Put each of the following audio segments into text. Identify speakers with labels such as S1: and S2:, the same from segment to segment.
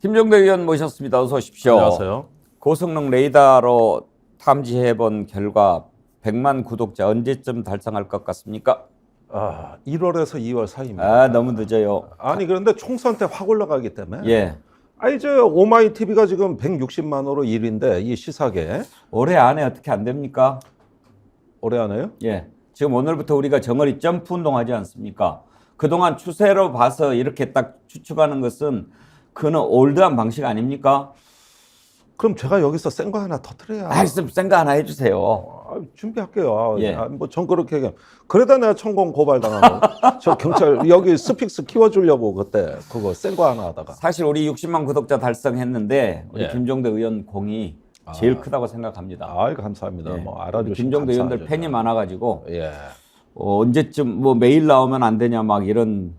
S1: 김종대 의원 모셨습니다. 어서 오십시오.
S2: 안녕하세요.
S1: 고성능 레이더로 탐지해본 결과 100만 구독자 언제쯤 달성할 것 같습니까?
S2: 1월에서 2월 사이입니다.
S1: 아, 너무 늦어요.
S2: 아니 그런데 총선 때 확 올라가기 때문에.
S1: 예.
S2: 저 오마이 TV가 지금 160만으로 1위인데 이 시사계
S1: 올해 안에 어떻게 안 됩니까?
S2: 올해 안에요?
S1: 예. 지금 오늘부터 우리가 정어리 점프 운동하지 않습니까? 그동안 추세로 봐서 이렇게 딱 추측하는 것은 그는 올드한 방식 아닙니까?
S2: 그럼 제가 여기서 센 거 하나 터뜨려야.
S1: 센거 하나 해주세요.
S2: 준비할게요.
S1: 예.
S2: 전 그렇게 얘기하면. 그러다 내가 천공 고발당하고 저 경찰 여기 스픽스 키워주려고 그때 그거 센 거 하나 하다가.
S1: 사실 우리 60만 구독자 달성했는데 우리
S2: 예.
S1: 김종대 의원 공이 제일 크다고 생각합니다.
S2: 감사합니다.
S1: 예.
S2: 뭐 알아주시면
S1: 김종대 의원들
S2: 감사하죠.
S1: 팬이 많아가지고
S2: 예.
S1: 언제쯤 뭐 매일 나오면 안 되냐 막 이런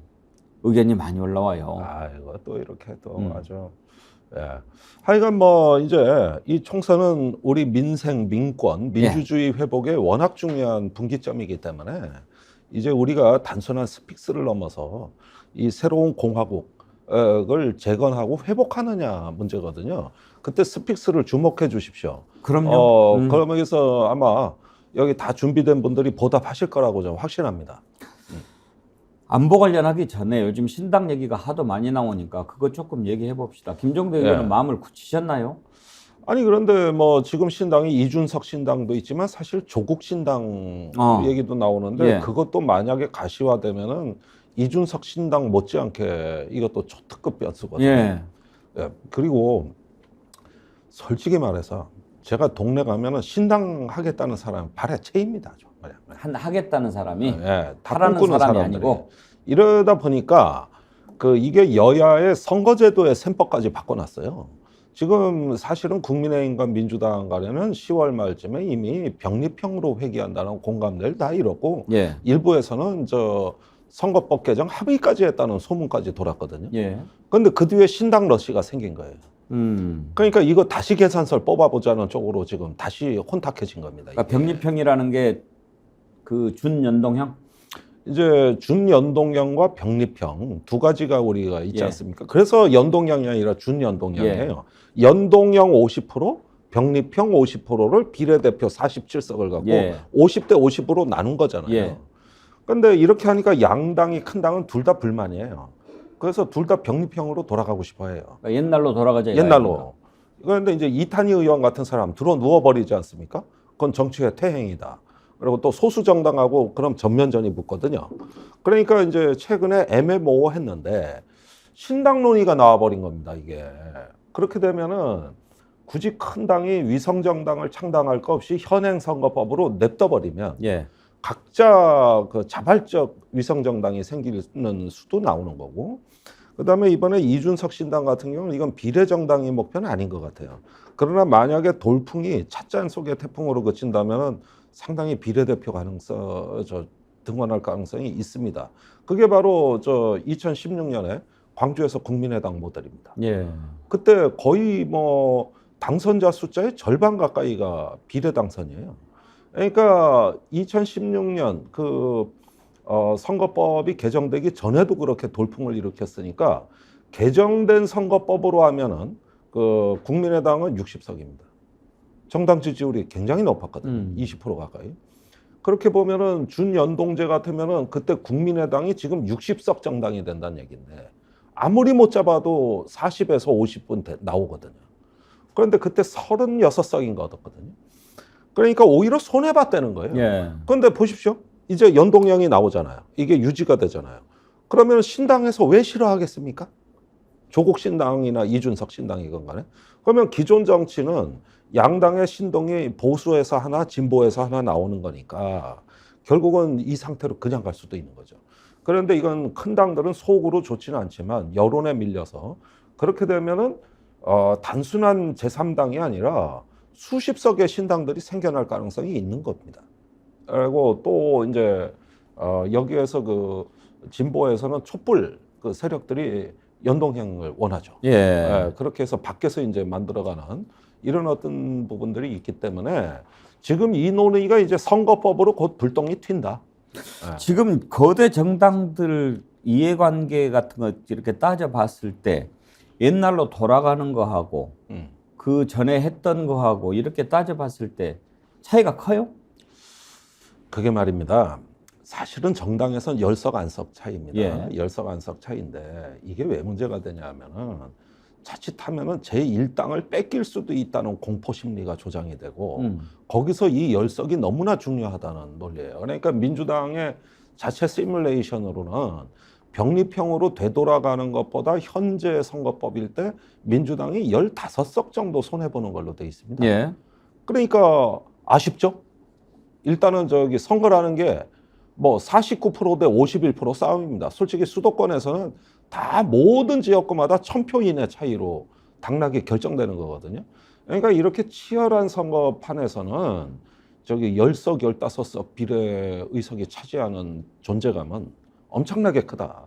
S1: 의견이 많이 올라와요.
S2: 이거 또 이렇게 또 아주. 예. 하여간 뭐 이제 이 총선은 우리 민생, 민권, 민주주의 회복에 워낙 중요한 분기점이기 때문에 이제 우리가 단순한 스픽스를 넘어서 이 새로운 공화국을 재건하고 회복하느냐 문제거든요. 그때 스픽스를 주목해 주십시오.
S1: 그럼요.
S2: 그러면 여기서 아마 여기 다 준비된 분들이 보답하실 거라고 저는 확신합니다.
S1: 안보 관련하기 전에 요즘 신당 얘기가 하도 많이 나오니까 그거 조금 얘기해 봅시다. 김종대 의원은 마음을 굳히셨나요?
S2: 아니 그런데 뭐 지금 신당이 이준석 신당도 있지만 사실 조국 신당 얘기도 나오는데 그것도 만약에 가시화되면은 이준석 신당 못지않게 이것도 초특급 변수거든요.
S1: 예.
S2: 그리고 솔직히 말해서 제가 동네 가면은 신당 하겠다는 사람 발에 채입니다.
S1: 하겠다는 사람이
S2: 다
S1: 하라는
S2: 꿈꾸는
S1: 사람이
S2: 사람들이.
S1: 아니고
S2: 이러다 보니까 이게 여야의 선거제도의 셈법까지 바꿔놨어요. 지금 사실은 국민의힘과 민주당 간에는 10월 말쯤에 이미 병립형으로 회귀한다는 공감대를 다 이뤘고 일부에서는 선거법 개정 합의까지 했다는 소문까지 돌았거든요. 그런데 그 뒤에 신당 러시가 생긴 거예요. 그러니까 이거 다시 계산서를 뽑아보자는 쪽으로 지금 다시 혼탁해진 겁니다.
S1: 그러니까 병립형이라는 게 그 준연동형?
S2: 이제 준연동형과 병립형 두 가지가 우리가 있지 않습니까? 그래서 연동형이 아니라 준연동형이에요. 연동형 50%, 병립형 50%를 비례대표 47석을 갖고 50대 50으로 나눈 거잖아요. 그런데 이렇게 하니까 양당이 큰 당은 둘 다 불만이에요. 그래서 둘 다 병립형으로 돌아가고 싶어 해요.
S1: 그러니까 옛날로 돌아가자.
S2: 옛날로. 그런데 이제 이탄희 의원 같은 사람 들어 누워버리지 않습니까? 그건 정치의 퇴행이다. 그리고 또 소수 정당하고 그럼 전면전이 붙거든요. 그러니까 이제 최근에 애매모호했는데 신당 논의가 나와버린 겁니다. 이게 그렇게 되면은 굳이 큰 당이 위성 정당을 창당할 것 없이 현행 선거법으로 냅둬버리면 각자 그 자발적 위성 정당이 생기는 수도 나오는 거고. 그다음에 이번에 이준석 신당 같은 경우는 이건 비례정당이 목표는 아닌 것 같아요. 그러나 만약에 돌풍이 찻잔 속의 태풍으로 그친다면은 상당히 비례대표 등원할 가능성이 있습니다. 그게 바로 2016년에 광주에서 국민의당 모델입니다. 그때 거의 뭐 당선자 숫자의 절반 가까이가 비례 당선이에요. 그러니까 2016년 선거법이 개정되기 전에도 그렇게 돌풍을 일으켰으니까 개정된 선거법으로 하면은 국민의당은 60석입니다. 정당 지지율이 굉장히 높았거든요. 20% 가까이. 그렇게 보면은 준연동제 같으면은 그때 국민의당이 지금 60석 정당이 된다는 얘기인데 아무리 못 잡아도 40에서 50분 나오거든요. 그런데 그때 36석인가 얻었거든요. 그러니까 오히려 손해봤다는 거예요. 그런데 보십시오. 이제 연동형이 나오잖아요. 이게 유지가 되잖아요. 그러면 신당에서 왜 싫어하겠습니까? 조국 신당이나 이준석 신당이건 간에. 그러면 기존 정치는 양당의 신동이 보수에서 하나 진보에서 하나 나오는 거니까 결국은 이 상태로 그냥 갈 수도 있는 거죠. 그런데 이건 큰 당들은 속으로 좋지는 않지만 여론에 밀려서 그렇게 되면은 단순한 제3당이 아니라 수십 석의 신당들이 생겨날 가능성이 있는 겁니다. 그리고 또 이제 여기에서 진보에서는 촛불 세력들이 연동형을 원하죠. 그렇게 해서 밖에서 이제 만들어가는 이런 어떤 부분들이 있기 때문에 지금 이 논의가 이제 선거법으로 곧 불똥이 튄다.
S1: 지금 거대 정당들 이해관계 같은 거 이렇게 따져봤을 때 옛날로 돌아가는 거하고
S2: 음.
S1: 그 전에 했던 거하고 이렇게 따져봤을 때 차이가 커요?
S2: 그게 말입니다. 사실은 정당에선 열석 안석 차이입니다.
S1: 예.
S2: 열석 안석 차이인데 이게 왜 문제가 되냐면은 자칫하면은 제1당을 뺏길 수도 있다는 공포 심리가 조장이 되고 거기서 이 열석이 너무나 중요하다는 논리예요. 그러니까 민주당의 자체 시뮬레이션으로는 병립형으로 되돌아가는 것보다 현재 선거법일 때 민주당이 15석 정도 손해보는 걸로 돼 있습니다.
S1: 예.
S2: 그러니까 아쉽죠? 일단은 저기 선거라는 게 뭐 49% 대 51% 싸움입니다. 솔직히 수도권에서는 다 모든 지역구마다 1000표 이내 차이로 당락이 결정되는 거거든요. 그러니까 이렇게 치열한 선거판에서는 저기 10석, 15석 비례 의석이 차지하는 존재감은 엄청나게 크다.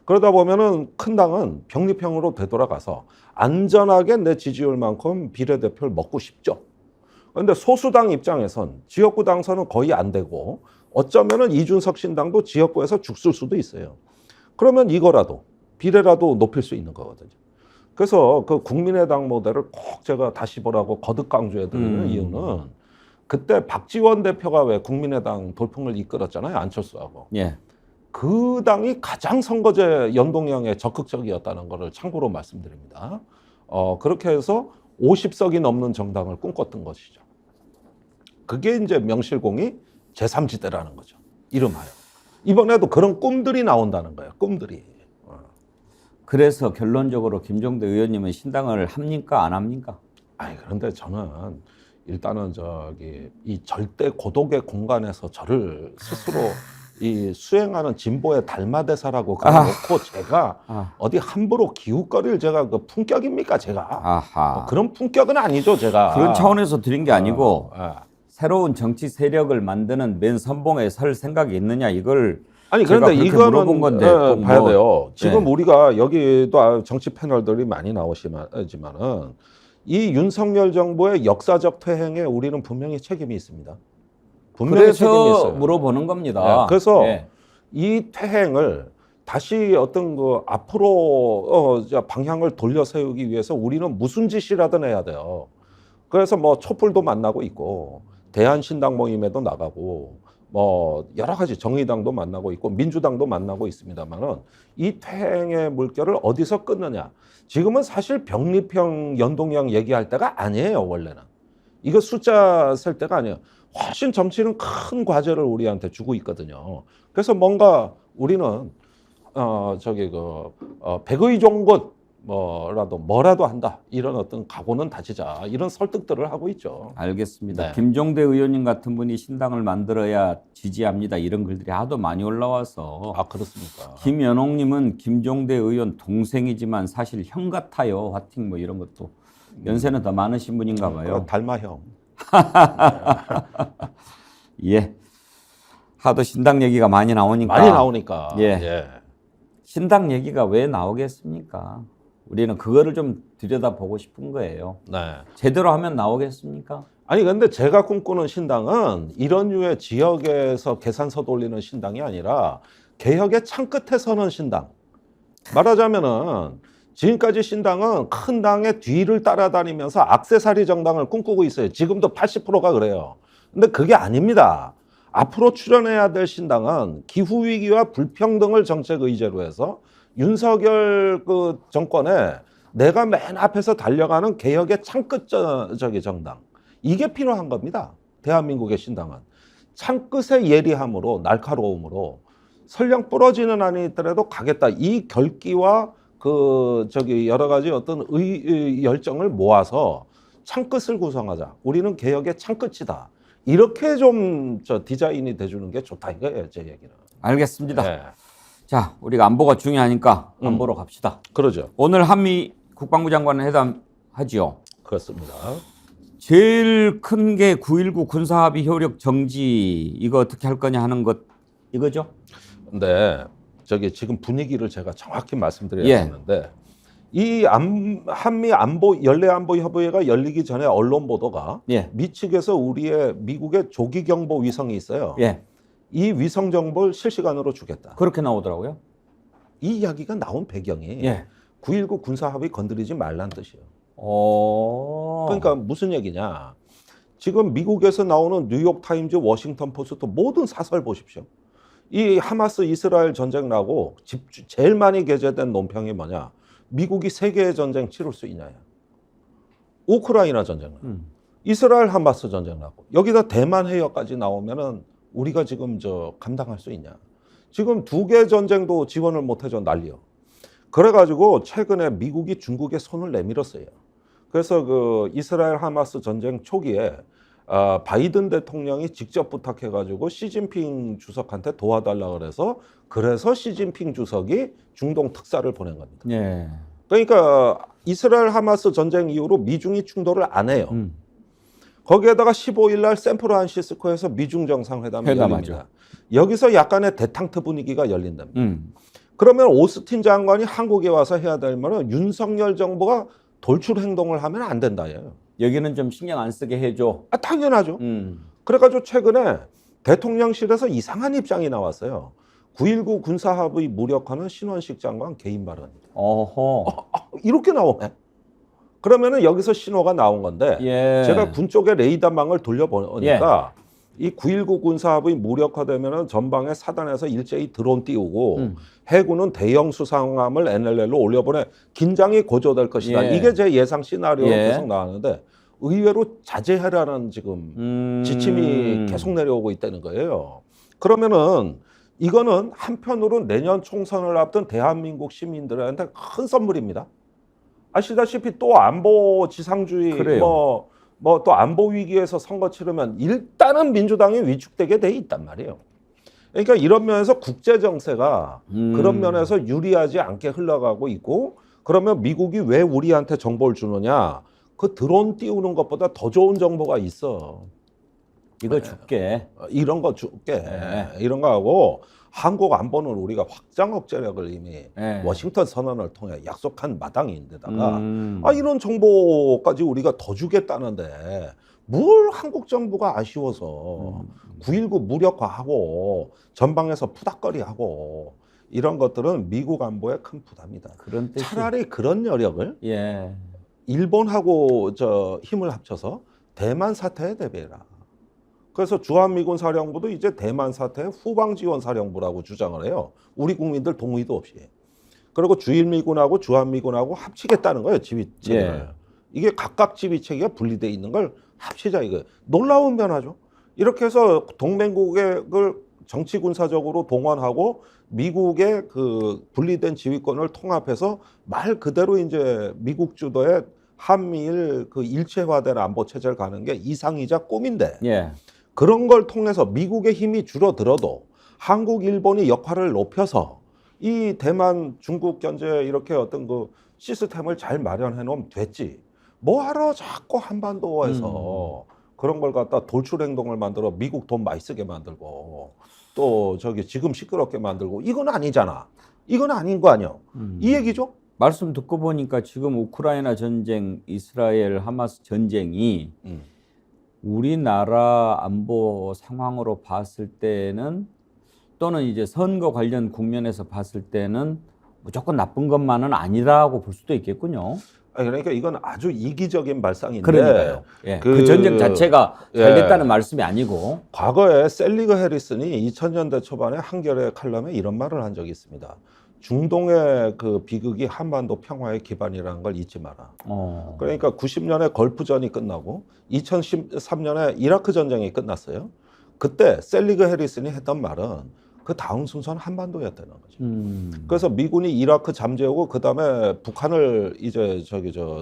S2: 그러다 보면은 큰 당은 병립형으로 되돌아가서 안전하게 내 지지율만큼 비례대표를 먹고 싶죠. 그런데 소수당 입장에선 지역구 당선은 거의 안 되고 어쩌면은 이준석 신당도 지역구에서 죽을 수도 있어요. 그러면 이거라도 비례라도 높일 수 있는 거거든요. 그래서 그 국민의당 모델을 꼭 제가 다시 보라고 거듭 강조해 드리는 이유는 그때 박지원 대표가 왜 국민의당 돌풍을 이끌었잖아요. 안철수하고.
S1: 예.
S2: 그 당이 가장 선거제 연동형에 적극적이었다는 것을 참고로 말씀드립니다. 그렇게 해서 50석이 넘는 정당을 꿈꿨던 것이죠. 그게 이제 명실공히 제3지대라는 거죠. 이름하여. 이번에도 그런 꿈들이 나온다는 거예요. 꿈들이.
S1: 그래서 결론적으로 김종대 의원님은 신당을 합니까 안 합니까?
S2: 아니 그런데 저는 일단은 저기 이 절대 고독의 공간에서 저를 스스로 이 수행하는 진보의 달마대사라고 그래놓고 제가 어디 함부로 기웃거릴 제가 그 품격입니까 제가?
S1: 아하.
S2: 그런 품격은 아니죠 제가.
S1: 그런 차원에서 드린 게 아니고
S2: 아.
S1: 새로운 정치 세력을 만드는 맨 선봉에 설 생각이 있느냐 이걸
S2: 아니
S1: 제가
S2: 그런데
S1: 그렇게
S2: 이거는
S1: 물어본 건데 꼭
S2: 봐야
S1: 뭐,
S2: 돼요. 지금
S1: 네.
S2: 우리가 여기도 정치 패널들이 많이 나오시지만은 이 윤석열 정부의 역사적 퇴행에 우리는 분명히 책임이 있습니다. 분명히 책임이
S1: 그래서
S2: 있어요.
S1: 물어보는 겁니다.
S2: 네, 그래서
S1: 예.
S2: 이 퇴행을 다시 어떤 그 앞으로 방향을 돌려 세우기 위해서 우리는 무슨 짓이라든 해야 돼요. 그래서 뭐 촛불도 만나고 있고 대한신당 모임에도 나가고 뭐 여러 가지 정의당도 만나고 있고 민주당도 만나고 있습니다만은 이 퇴행의 물결을 어디서 끊느냐. 지금은 사실 병립형 연동형 얘기할 때가 아니에요. 원래는 이거 숫자 셀 때가 아니에요. 훨씬 정치는 큰 과제를 우리한테 주고 있거든요. 그래서 뭔가 우리는 백의 종군 뭐라도 한다 이런 어떤 각오는 다지자 이런 설득들을 하고 있죠.
S1: 알겠습니다.
S2: 네.
S1: 김종대 의원님 같은 분이 신당을 만들어야 지지합니다. 이런 글들이 하도 많이 올라와서
S2: 아 그렇습니까?
S1: 김연옥님은 김종대 의원 동생이지만 사실 형 같아요. 화팅 뭐 이런 것도 연세는 더 많으신 분인가 봐요.
S2: 달마형.
S1: 예. 하도 신당 얘기가 많이 나오니까.
S2: 많이 나오니까.
S1: 예. 신당 얘기가 왜 나오겠습니까? 우리는 그거를 좀 들여다보고 싶은 거예요.
S2: 네.
S1: 제대로 하면 나오겠습니까?
S2: 아니 근데 제가 꿈꾸는 신당은 이런 류의 지역에서 계산서 돌리는 신당이 아니라 개혁의 창끝에 서는 신당. 말하자면은 지금까지 신당은 큰 당의 뒤를 따라다니면서 액세서리 정당을 꿈꾸고 있어요. 지금도 80%가 그래요. 근데 그게 아닙니다. 앞으로 출연해야 될 신당은 기후위기와 불평등을 정책 의제로 해서 윤석열 그 정권에 내가 맨 앞에서 달려가는 개혁의 창끝 정당. 이게 필요한 겁니다. 대한민국의 신당은. 창끝의 예리함으로 날카로움으로 설령 부러지는 안이 있더라도 가겠다. 이 결기와 여러 가지 어떤 열정을 모아서 창끝을 구성하자. 우리는 개혁의 창끝이다. 이렇게 좀 디자인이 돼주는 게 좋다 이거예요, 제 얘기는.
S1: 알겠습니다.
S2: 네.
S1: 자, 우리가 안보가 중요하니까 안보로 갑시다.
S2: 그러죠.
S1: 오늘 한미 국방부 장관 회담 하지요.
S2: 그렇습니다.
S1: 제일 큰 게 9.19 군사합의 효력 정지 이거 어떻게 할 거냐 하는 것 이거죠?
S2: 근데 지금 분위기를 제가 정확히 말씀드려야겠는데 이 한미 안보 연례 안보 협의회가 열리기 전에 언론 보도가 미 측에서 미국의 조기 경보 위성이 있어요. 이 위성 정보를 실시간으로 주겠다.
S1: 그렇게 나오더라고요.
S2: 이 이야기가 나온 배경이 9.19 군사합의 건드리지 말란 뜻이에요.
S1: 어.
S2: 그러니까 무슨 얘기냐? 지금 미국에서 나오는 뉴욕타임즈, 워싱턴 포스트 모든 사설 보십시오. 이 하마스 이스라엘 전쟁 나고 제일 많이 게재된 논평이 뭐냐? 미국이 세계의 전쟁 치를 수 있냐야. 우크라이나 전쟁 나고 이스라엘 하마스 전쟁 나고 여기다 대만 해협까지 나오면은 우리가 지금 감당할 수 있냐? 지금 두 개 전쟁도 지원을 못 해줘 난리요. 그래가지고 최근에 미국이 중국에 손을 내밀었어요. 그래서 그 이스라엘 하마스 전쟁 초기에 바이든 대통령이 직접 부탁해가지고 시진핑 주석한테 도와달라 그래서 시진핑 주석이 중동 특사를 보낸 겁니다.
S1: 예.
S2: 그러니까 이스라엘 하마스 전쟁 이후로 미중이 충돌을 안 해요. 거기에다가 15일 날 샌프란시스코에서 미중 정상회담이 열립니다. 여기서 약간의 대탕트 분위기가 열린답니다. 그러면 오스틴 장관이 한국에 와서 해야 될 말은 윤석열 정부가 돌출 행동을 하면 안 된다예요.
S1: 여기는 좀 신경 안 쓰게 해줘.
S2: 당연하죠. 그래가지고 최근에 대통령실에서 이상한 입장이 나왔어요. 9.19 군사합의 무력화는 신원식 장관 개인 발언이다.
S1: 어허.
S2: 이렇게 나오네. 그러면은 여기서 신호가 나온 건데
S1: 예.
S2: 제가 군 쪽에 레이더망을 돌려보니까 이 9.19 군사합의 무력화되면은 전방에 사단에서 일제히 드론 띄우고 해군은 대형 수상함을 NLL로 올려보내 긴장이 고조될 것이다.
S1: 예.
S2: 이게 제 예상 시나리오로
S1: 예.
S2: 계속 나왔는데 의외로 자제하라는 지금 지침이 계속 내려오고 있다는 거예요. 그러면은 이거는 한편으로는 내년 총선을 앞둔 대한민국 시민들한테 큰 선물입니다. 아시다시피 또 안보 지상주의
S1: 그래요.
S2: 뭐 또 안보 위기에서 선거 치르면 일단은 민주당이 위축되게 돼 있단 말이에요. 그러니까 이런 면에서 국제 정세가 그런 면에서 유리하지 않게 흘러가고 있고 그러면 미국이 왜 우리한테 정보를 주느냐? 그 드론 띄우는 것보다 더 좋은 정보가 있어.
S1: 이거 줄게.
S2: 이런 거 줄게.
S1: 네.
S2: 이런 거 하고 한국 안보는 우리가 확장 억제력을 이미
S1: 네.
S2: 워싱턴 선언을 통해 약속한 마당인데다가 이런 정보까지 우리가 더 주겠다는데 뭘 한국 정부가 아쉬워서 9.19 무력화하고 전방에서 푸닥거리하고 이런 것들은 미국 안보에 큰 부담이다.
S1: 그런 뜻이.
S2: 차라리 그런 여력을
S1: 예.
S2: 일본하고 힘을 합쳐서 대만 사태에 대비해라. 그래서 주한미군 사령부도 이제 대만 사태의 후방지원 사령부라고 주장을 해요. 우리 국민들 동의도 없이. 그리고 주일미군하고 주한미군하고 합치겠다는 거예요. 지휘체계를.
S1: 예.
S2: 이게 각각 지휘체계가 분리되어 있는 걸 합치자 이거예요. 놀라운 변화죠. 이렇게 해서 동맹국을 정치군사적으로 동원하고 미국의 그 분리된 지휘권을 통합해서 말 그대로 이제 미국 주도의 한미일 그 일체화된 안보 체제를 가는 게 이상이자 꿈인데
S1: 예.
S2: 그런 걸 통해서 미국의 힘이 줄어들어도 한국, 일본이 역할을 높여서 이 대만, 중국 견제 이렇게 어떤 그 시스템을 잘 마련해 놓으면 됐지. 뭐하러 자꾸 한반도에서 그런 걸 갖다 돌출 행동을 만들어 미국 돈 많이 쓰게 만들고 또 지금 시끄럽게 만들고 이건 아니잖아. 이건 아닌 거 아니야. 이 얘기죠?
S1: 말씀 듣고 보니까 지금 우크라이나 전쟁, 이스라엘 하마스 전쟁이 우리나라 안보 상황으로 봤을 때는 또는 이제 선거 관련 국면에서 봤을 때는 무조건 나쁜 것만은 아니라고 볼 수도 있겠군요.
S2: 그러니까 이건 아주 이기적인 발상인데
S1: 그러니까요. 예. 그 전쟁 자체가 잘 됐다는 말씀이 아니고
S2: 과거에 셀리그 해리슨이 2000년대 초반에 한겨레 칼럼에 이런 말을 한 적이 있습니다. 중동의 그 비극이 한반도 평화의 기반이라는 걸 잊지 마라. 그러니까 90년에 걸프전이 끝나고 2013년에 이라크 전쟁이 끝났어요. 그때 셀리그 해리슨이 했던 말은 그 다음 순서는 한반도였다는 거죠. 그래서 미군이 이라크 잠재우고 그 다음에 북한을 이제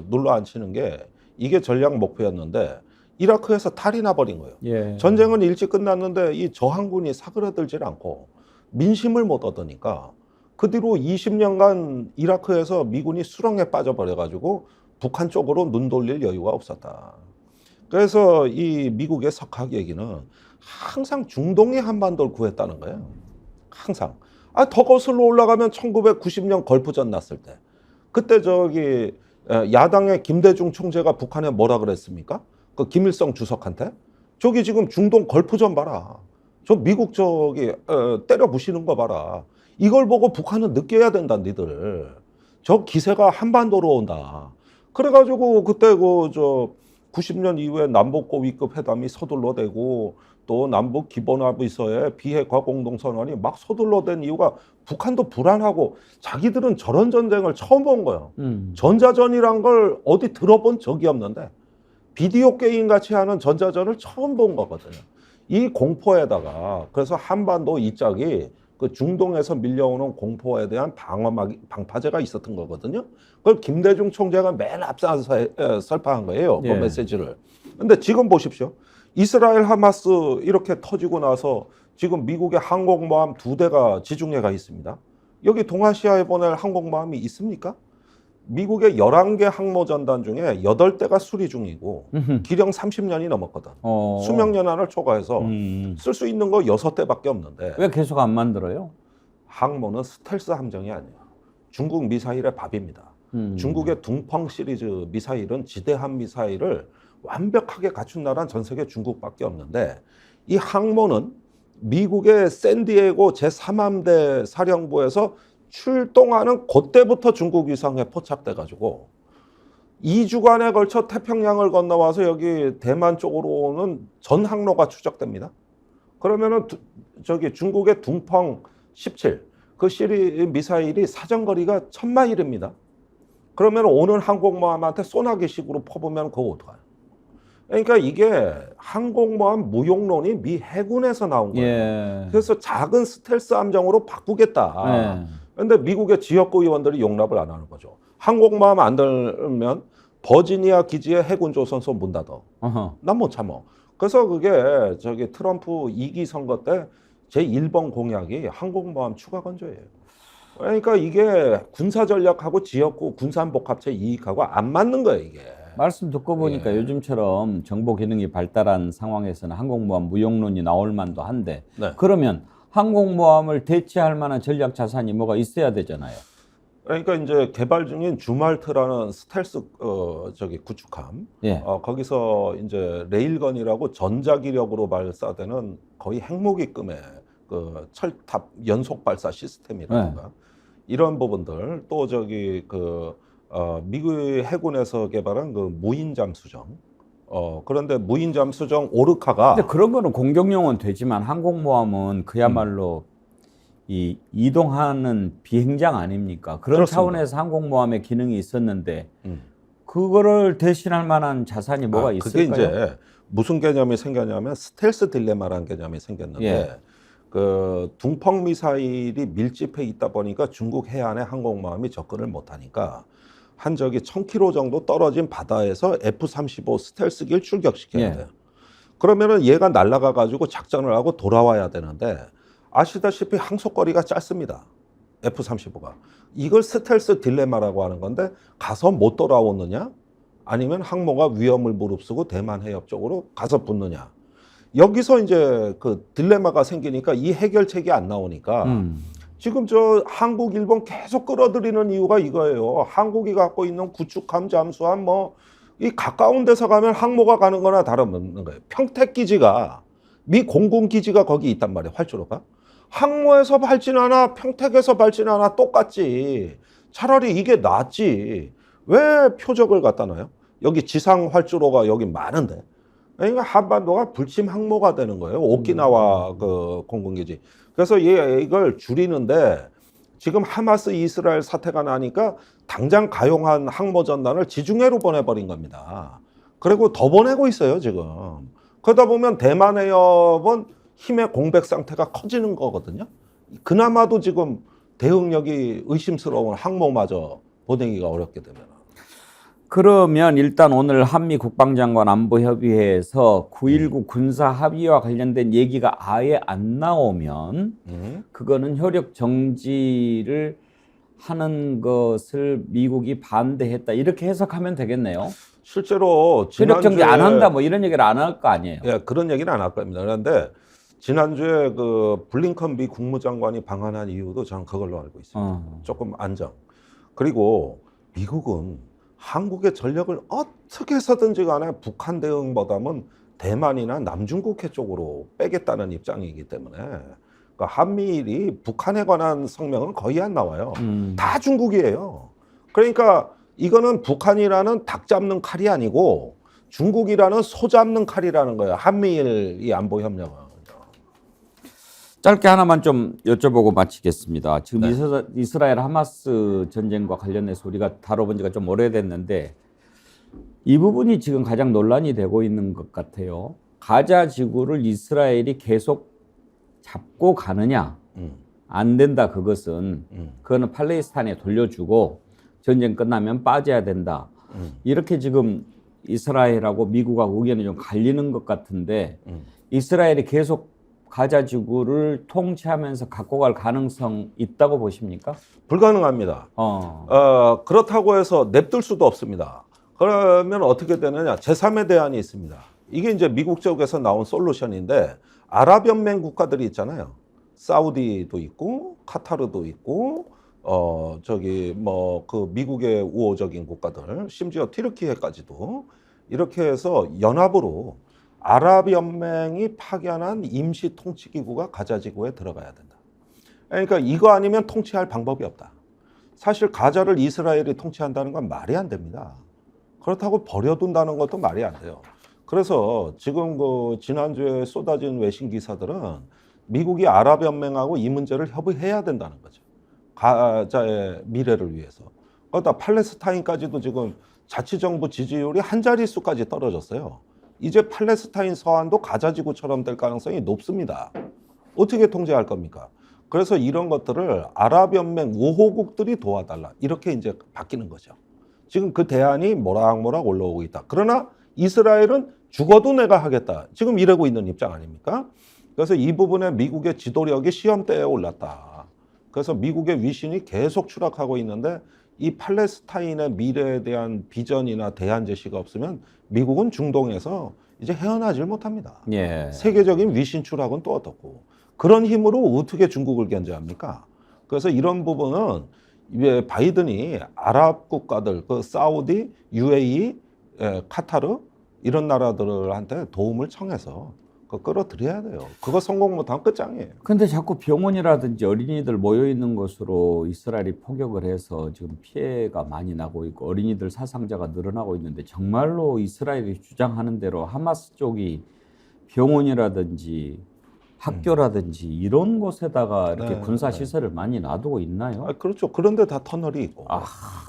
S2: 눌러 앉히는 게 이게 전략 목표였는데 이라크에서 탈이 나버린 거예요.
S1: 예.
S2: 전쟁은 일찍 끝났는데 이 저항군이 사그라들질 않고 민심을 못 얻으니까 그 뒤로 20년간 이라크에서 미군이 수렁에 빠져버려가지고 북한 쪽으로 눈 돌릴 여유가 없었다. 그래서 이 미국의 석학 얘기는 항상 중동의 한반도를 구했다는 거예요. 항상. 더 거슬러 올라가면 1990년 걸프전 났을 때. 그때 야당의 김대중 총재가 북한에 뭐라 그랬습니까? 그 김일성 주석한테. 저기 지금 중동 걸프전 봐라. 저 미국 때려 부시는 거 봐라. 이걸 보고 북한은 느껴야 된다, 니들. 저 기세가 한반도로 온다. 그래가지고 그때 90년 이후에 남북고 위급 회담이 서둘러 되고 또 남북 기본합의서에 비핵화 공동선언이 막 서둘러 된 이유가 북한도 불안하고 자기들은 저런 전쟁을 처음 본 거예요. 전자전이란 걸 어디 들어본 적이 없는데 비디오 게임 같이 하는 전자전을 처음 본 거거든요. 이 공포에다가 그래서 한반도 이 짝이 그 중동에서 밀려오는 공포에 대한 방파제가 있었던 거거든요. 그걸 김대중 총재가 맨 앞서서 설파한 거예요. 그
S1: 예.
S2: 메시지를. 근데 지금 보십시오. 이스라엘 하마스 이렇게 터지고 나서 지금 미국의 항공모함 2대가 지중해가 있습니다. 여기 동아시아에 보낼 항공모함이 있습니까? 미국의 11개 항모전단 중에 8대가 수리 중이고 기령 30년이 넘었거든. 수명 연한을 초과해서 쓸 수 있는 거 6대밖에 없는데
S1: 왜 계속 안 만들어요?
S2: 항모는 스텔스 함정이 아니에요. 중국 미사일의 밥입니다. 중국의 둥펑 시리즈 미사일은 지대함 미사일을 완벽하게 갖춘 나라는 전 세계 중국밖에 없는데 이 항모는 미국의 샌디에고 제3함대 사령부에서 출동하는 그때부터 중국 위상에 포착돼가지고 2주간에 걸쳐 태평양을 건너와서 여기 대만 쪽으로 오는 전 항로가 추적됩니다. 그러면은 중국의 둥펑 17 그 시리 미사일이 사정거리가 1000마일입니다. 그러면 오는 항공모함한테 소나기식으로 퍼부면 그거 어떡해요? 그러니까 이게 항공모함 무용론이 미 해군에서 나온 거예요.
S1: 예.
S2: 그래서 작은 스텔스 함정으로 바꾸겠다.
S1: 예.
S2: 그런데 미국의 지역구 의원들이 용납을 안 하는 거죠. 항공모함 안 들면 버지니아 기지의 해군 조선소 문 닫아. 난 못 참아. 그래서 그게 트럼프 2기 선거 때 제1번 공약이 항공모함 추가 건조예요. 그러니까 이게 군사 전략하고 지역구 군산복합체 이익하고 안 맞는 거예요, 이게.
S1: 말씀 듣고 보니까
S2: 예.
S1: 요즘처럼 정보 기능이 발달한 상황에서는 항공모함 무용론이 나올 만도 한데
S2: 네.
S1: 그러면 항공모함을 대체할 만한 전략 자산이 뭐가 있어야 되잖아요.
S2: 그러니까 이제 개발 중인 주말트라는 스텔스 구축함,
S1: 예.
S2: 거기서 이제 레일건이라고 전자기력으로 발사되는 거의 핵무기급의 그 철탑 연속 발사 시스템이라든가 이런 부분들 또 미국 해군에서 개발한 그 무인 잠수정. 그런데 무인 잠수정 오르카가
S1: 근데 그런 거는 공격용은 되지만 항공모함은 그야말로 이 이동하는 비행장 아닙니까? 그런
S2: 그렇습니다.
S1: 차원에서 항공모함의 기능이 있었는데 그거를 대신할 만한 자산이 뭐가
S2: 그게
S1: 있을까요?
S2: 이제 무슨 개념이 생겼냐면 스텔스 딜레마라는 개념이 생겼는데
S1: 예.
S2: 그 둥펑 미사일이 밀집해 있다 보니까 중국 해안에 항공모함이 접근을 못하니까 한 1000km 정도 떨어진 바다에서 F-35 스텔스기를 출격시켜야 돼요. 그러면은 얘가 날아가 가지고 작전을 하고 돌아와야 되는데 아시다시피 항속거리가 짧습니다. F-35가. 이걸 스텔스 딜레마라고 하는 건데 가서 못 돌아오느냐 아니면 항모가 위험을 무릅쓰고 대만 해협 쪽으로 가서 붙느냐. 여기서 이제 그 딜레마가 생기니까 이 해결책이 안 나오니까 지금 한국, 일본 계속 끌어들이는 이유가 이거예요. 한국이 갖고 있는 구축함, 잠수함 이 가까운 데서 가면 항모가 가는 거나 다름없는 거예요. 평택기지가 미 공군기지가 거기 있단 말이에요. 활주로가. 항모에서 밟진 않아, 평택에서 밟진 않아, 똑같지. 차라리 이게 낫지. 왜 표적을 갖다 놔요? 여기 지상 활주로가 여기 많은데. 그러니까 한반도가 불침 항모가 되는 거예요. 오키나와 그 공군기지. 그래서 이걸 줄이는데 지금 하마스 이스라엘 사태가 나니까 당장 가용한 항모전단을 지중해로 보내버린 겁니다. 그리고 더 보내고 있어요, 지금. 그러다 보면 대만 해협은 힘의 공백 상태가 커지는 거거든요. 그나마도 지금 대응력이 의심스러운 항모마저 보내기가 어렵게 되면.
S1: 그러면 일단 오늘 한미 국방장관 안보협의회에서 9.19 군사 합의와 관련된 얘기가 아예 안 나오면 그거는 효력 정지를 하는 것을 미국이 반대했다 이렇게 해석하면 되겠네요.
S2: 실제로
S1: 효력 정지 안 한다 뭐 이런 얘기를 안 할 거 아니에요.
S2: 예, 그런 얘기는 안 할 겁니다. 그런데 지난주에 그 블링컨 미 국무장관이 방한한 이유도 저는 그걸로 알고 있습니다. 조금 안정. 그리고 미국은 한국의 전력을 어떻게 해서든지 간에 북한 대응보다는 대만이나 남중국해 쪽으로 빼겠다는 입장이기 때문에 그러니까 한미일이 북한에 관한 성명은 거의 안 나와요. 다 중국이에요. 그러니까 이거는 북한이라는 닭 잡는 칼이 아니고 중국이라는 소 잡는 칼이라는 거예요. 한미일 이 안보 협력은.
S1: 짧게 하나만 좀 여쭤보고 마치겠습니다. 지금
S2: 네.
S1: 이스라엘 하마스 전쟁과 관련해서 우리가 다뤄본 지가 좀 오래됐는데 이 부분이 지금 가장 논란이 되고 있는 것 같아요. 가자 지구를 이스라엘이 계속 잡고 가느냐? 안 된다. 그것은 그거는 팔레스타인에 돌려주고 전쟁 끝나면 빠져야 된다. 이렇게 지금 이스라엘하고 미국하고 의견이 좀 갈리는 것 같은데 이스라엘이 계속 가자 지구를 통치하면서 갖고 갈 가능성 있다고 보십니까?
S2: 불가능합니다. 그렇다고 해서 냅둘 수도 없습니다. 그러면 어떻게 되느냐? 제3의 대안이 있습니다. 이게 이제 미국 쪽에서 나온 솔루션인데 아랍연맹 국가들이 있잖아요. 사우디도 있고 카타르도 있고 그 미국의 우호적인 국가들, 심지어 튀르키예까지도 이렇게 해서 연합으로 아랍연맹이 파견한 임시 통치기구가 가자지구에 들어가야 된다. 그러니까 이거 아니면 통치할 방법이 없다. 사실 가자를 이스라엘이 통치한다는 건 말이 안 됩니다. 그렇다고 버려둔다는 것도 말이 안 돼요. 그래서 지금 그 지난주에 쏟아진 외신 기사들은 미국이 아랍연맹하고 이 문제를 협의해야 된다는 거죠. 가자의 미래를 위해서. 그러다 팔레스타인까지도 지금 자치정부 지지율이 한 자릿수까지 떨어졌어요. 이제 팔레스타인 서안도 가자지구처럼 될 가능성이 높습니다. 어떻게 통제할 겁니까? 그래서 이런 것들을 아랍연맹 우호국들이 도와달라. 이렇게 이제 바뀌는 거죠. 지금 그 대안이 모락모락 올라오고 있다. 그러나 이스라엘은 죽어도 내가 하겠다. 지금 이러고 있는 입장 아닙니까? 그래서 이 부분에 미국의 지도력이 시험대에 올랐다. 그래서 미국의 위신이 계속 추락하고 있는데 이 팔레스타인의 미래에 대한 비전이나 대안 제시가 없으면 미국은 중동에서 이제 헤어나질 못합니다.
S1: 예.
S2: 세계적인 위신 추락은 또 어떻고 그런 힘으로 어떻게 중국을 견제합니까? 그래서 이런 부분은 바이든이 아랍 국가들, 그 사우디, UAE, 카타르 이런 나라들한테 도움을 청해서 끌어들여야 돼요. 그거 성공 못하면 끝장이에요.
S1: 근데 자꾸 병원이라든지 어린이들 모여 있는 곳으로 이스라엘이 포격을 해서 지금 피해가 많이 나고 있고 어린이들 사상자가 늘어나고 있는데 정말로 이스라엘이 주장하는 대로 하마스 쪽이 병원이라든지 학교라든지 이런 곳에다가 이렇게 군사 시설을 많이 놔두고 있나요?
S2: 그렇죠. 그런데 다 터널이 있고.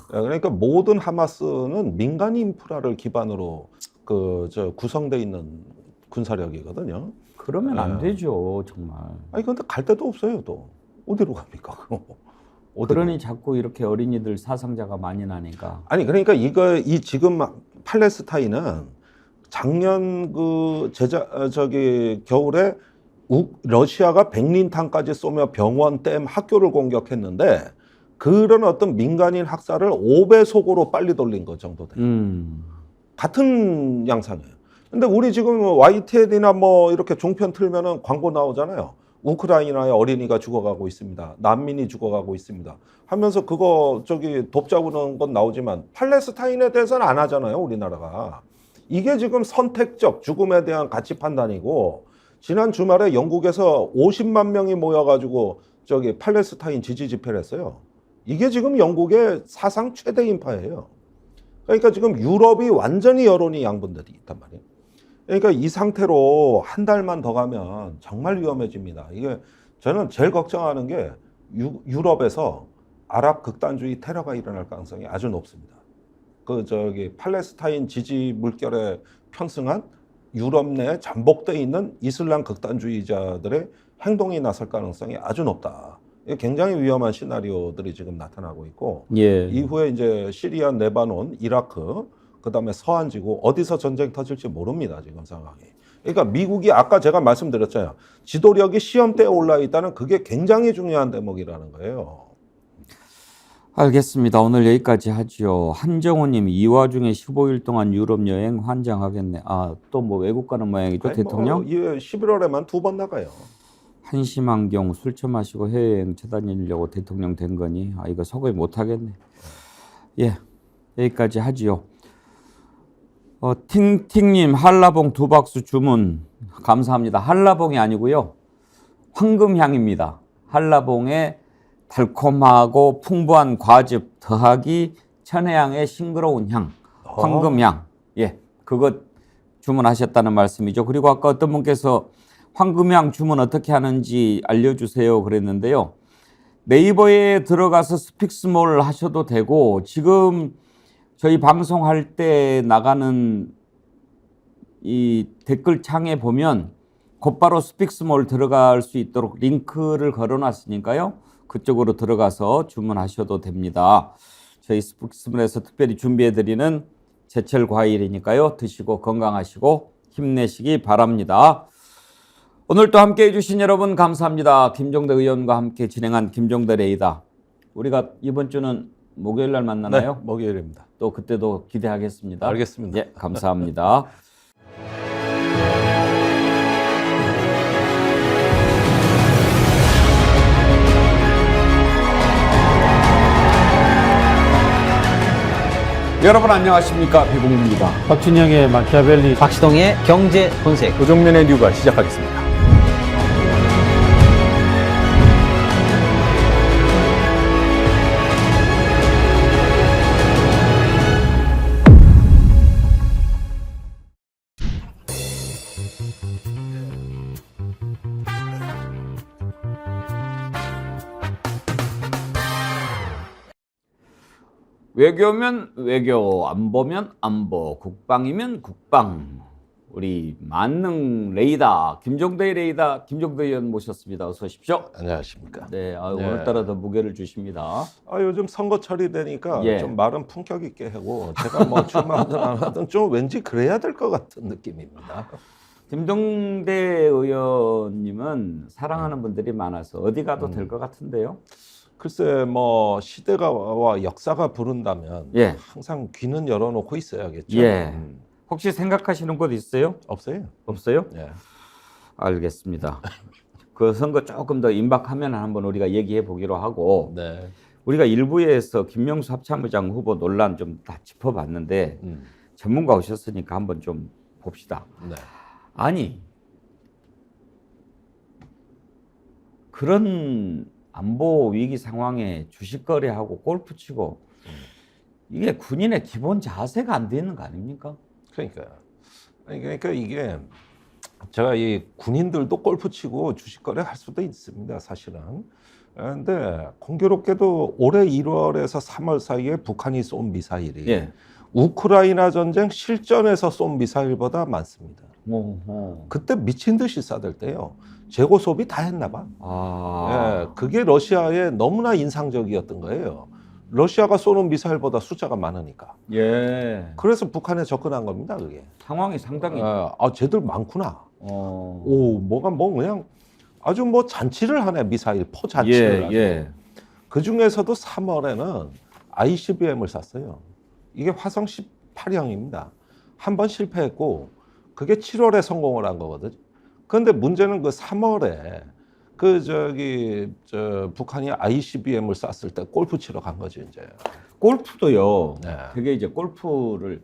S2: 그러니까 모든 하마스는 민간 인프라를 기반으로 구성되어 있는 군사력이거든요.
S1: 그러면 안 되죠, 정말.
S2: 근데 갈 데도 없어요, 또. 어디로 갑니까, 그럼?
S1: 그러니 자꾸 이렇게 어린이들 사상자가 많이 나니까.
S2: 그러니까 지금 팔레스타인은 작년 겨울에 러시아가 백린탄까지 쏘며 병원, 댐, 학교를 공격했는데 그런 어떤 민간인 학살을 5배속으로 빨리 돌린 것 정도 돼요. 같은 양상이에요. 근데 우리 지금 YTN이나 뭐 이렇게 종편 틀면은 광고 나오잖아요. 우크라이나의 어린이가 죽어가고 있습니다. 난민이 죽어가고 있습니다. 하면서 그거 돕자고는 건 나오지만 팔레스타인에 대해서는 안 하잖아요, 우리나라가. 이게 지금 선택적 죽음에 대한 가치 판단이고 지난 주말에 영국에서 50만 명이 모여가지고 팔레스타인 지지 집회를 했어요. 이게 지금 영국의 사상 최대 인파예요. 그러니까 지금 유럽이 완전히 여론이 양분들이 있단 말이에요. 그러니까 이 상태로 한 달만 더 가면 정말 위험해집니다. 이게 저는 제일 걱정하는 게 유럽에서 아랍 극단주의 테러가 일어날 가능성이 아주 높습니다. 팔레스타인 지지 물결에 편승한 유럽 내에 잠복되어 있는 이슬람 극단주의자들의 행동이 나설 가능성이 아주 높다. 이게 굉장히 위험한 시나리오들이 지금 나타나고 있고 이후에 이제 시리아, 레바논, 이라크 그다음에 서한지구 어디서 전쟁 터질지 모릅니다, 지금 상황이. 그러니까 미국이 아까 제가 말씀드렸잖아요. 지도력이 시험대에 올라 있다는 그게 굉장히 중요한 대목이라는 거예요.
S1: 알겠습니다. 오늘 여기까지 하죠. 한정호님 이 와중에 15일 동안 유럽 여행 환장하겠네. 또 뭐 외국 가는 모양이죠, 대통령?
S2: 11월에만 2번 나가요.
S1: 한심한 술 처마시고 해외여행 쳐다니려고 대통령 된 거니? 이거 서거이 못하겠네. 여기까지 하지요. 팅팅님 한라봉 2박스 주문 감사합니다. 한라봉이 아니고요, 황금향입니다. 한라봉에 달콤하고 풍부한 과즙 더하기 천혜향의 싱그러운 향, 황금향. 예, 그거 주문하셨다는 말씀이죠. 그리고 아까 어떤 분께서 황금향 주문 어떻게 하는지 알려주세요 그랬는데요. 네이버에 들어가서 스픽스몰 하셔도 되고, 지금 저희 방송할 때 나가는 이 댓글창에 보면 곧바로 스픽스몰 들어갈 수 있도록 링크를 걸어놨으니까요. 그쪽으로 들어가서 주문하셔도 됩니다. 저희 스픽스몰에서 특별히 준비해드리는 제철 과일이니까요. 드시고 건강하시고 힘내시기 바랍니다. 오늘 또 함께해 주신 여러분 감사합니다. 김종대 의원과 함께 진행한 김종대 레이더. 우리가 이번 주는 목요일 날 만나나요?
S2: 네, 목요일입니다.
S1: 또 그때도 기대하겠습니다.
S2: 알겠습니다.
S1: 예, 감사합니다. 여러분 안녕하십니까, 비공입니다.
S3: 박준영의 마키아벨리,
S4: 박시동의 경제 본색.
S3: 조정면의 뉴가 시작하겠습니다.
S1: 외교면 외교, 안보면 안보, 국방이면 국방. 우리 만능 레이더, 김종대 레이더, 김종대 의원 모셨습니다. 어서 오십시오.
S2: 안녕하십니까.
S1: 네,
S2: 네.
S1: 오늘따라 더 무게를 주십니다.
S2: 요즘 선거철이 되니까
S1: 예.
S2: 좀 말은 품격 있게 하고 제가 뭐 출마하든 안 하든 좀 왠지 그래야 될 것 같은 느낌입니다.
S1: 김종대 의원님은 사랑하는 분들이 많아서 어디 가도 될 것 같은데요.
S2: 글쎄 뭐 시대가 와 역사가 부른다면
S1: 예.
S2: 항상 귀는 열어놓고 있어야겠죠.
S1: 예. 혹시 생각하시는 곳 있어요?
S2: 없어요.
S1: 없어요?
S2: 예.
S1: 알겠습니다. 그 선거 조금 더 임박하면 한번 우리가 얘기해 보기로 하고,
S2: 네.
S1: 우리가 일부에서 김명수 합참의장 후보 논란 좀 다 짚어봤는데 전문가 오셨으니까 한번 좀 봅시다.
S2: 네.
S1: 아니, 그런 안보 위기 상황에 주식 거래하고 골프 치고 이게 군인의 기본 자세가 안 돼 있는 거 아닙니까?
S2: 그러니까요. 아니, 그러니까 이게 제가 이 군인들도 골프 치고 주식 거래 할 수도 있습니다, 사실은. 그런데 공교롭게도 올해 1월에서 3월 사이에 북한이 쏜 미사일이
S1: 예.
S2: 우크라이나 전쟁 실전에서 쏜 미사일보다 많습니다.
S1: 오호.
S2: 그때 미친 듯이 쏴댈 때요. 재고 소비 다 했나 봐.
S1: 아.
S2: 예, 그게 러시아에 너무나 인상적이었던 거예요. 러시아가 쏘는 미사일보다 숫자가 많으니까.
S1: 예.
S2: 그래서 북한에 접근한 겁니다, 그게.
S1: 상황이 상당히.
S2: 쟤들 많구나.
S1: 어.
S2: 오, 뭐가 뭐 그냥 아주 뭐 잔치를 하네, 미사일 포 잔치를.
S1: 예,
S2: 하네.
S1: 예.
S2: 그 중에서도 3월에는 ICBM을 쐈어요. 이게 화성 18형입니다. 한 번 실패했고 그게 7월에 성공을 한 거거든요. 그런데 문제는 그 3월에 북한이 ICBM을 쐈을 때 골프 치러 간 거죠, 이제.
S1: 골프도요.
S2: 네.
S1: 그게 이제 골프를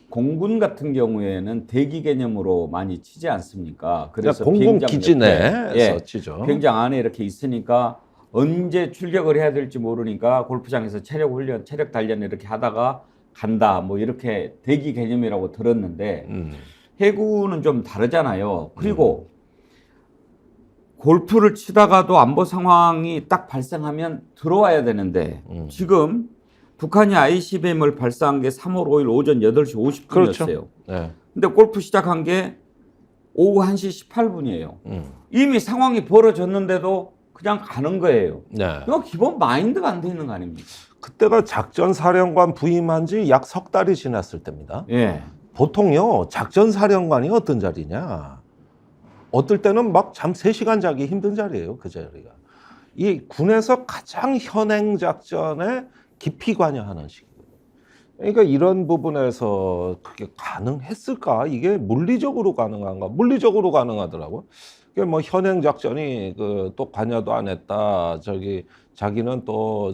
S1: 공군 같은 경우에는 대기 개념으로 많이 치지 않습니까? 그래서
S2: 공군
S1: 비행장
S2: 기지
S1: 옆에,
S2: 내에서 치죠.
S1: 비행장 안에 이렇게 있으니까 언제 출격을 해야 될지 모르니까 골프장에서 체력 훈련, 체력 단련 이렇게 하다가 간다. 뭐 이렇게 대기 개념이라고 들었는데 해군은 좀 다르잖아요. 그리고 골프를 치다가도 안보 상황이 딱 발생하면 들어와야 되는데 지금 북한이 ICBM을 발사한 게 3월 5일 오전 8시 50분이었어요.
S2: 그렇죠. 네.
S1: 근데 골프 시작한 게 오후 1시 18분이에요. 이미 상황이 벌어졌는데도 그냥 가는 거예요.
S2: 네.
S1: 이거 기본 마인드가 안 돼 있는 거 아닙니까?
S2: 그때가 작전사령관 부임한 지 약 석 달이 지났을 때입니다.
S1: 예.
S2: 보통요, 작전사령관이 어떤 자리냐. 어떨 때는 막 잠 3시간 자기 힘든 자리예요, 그 자리가. 이 군에서 가장 현행 작전에 깊이 관여하는 시기예요. 그러니까 이런 부분에서 그게 가능했을까? 이게 물리적으로 가능한가? 물리적으로 가능하더라고요. 그게 뭐 현행 작전이 또 관여도 안 했다. 자기는 또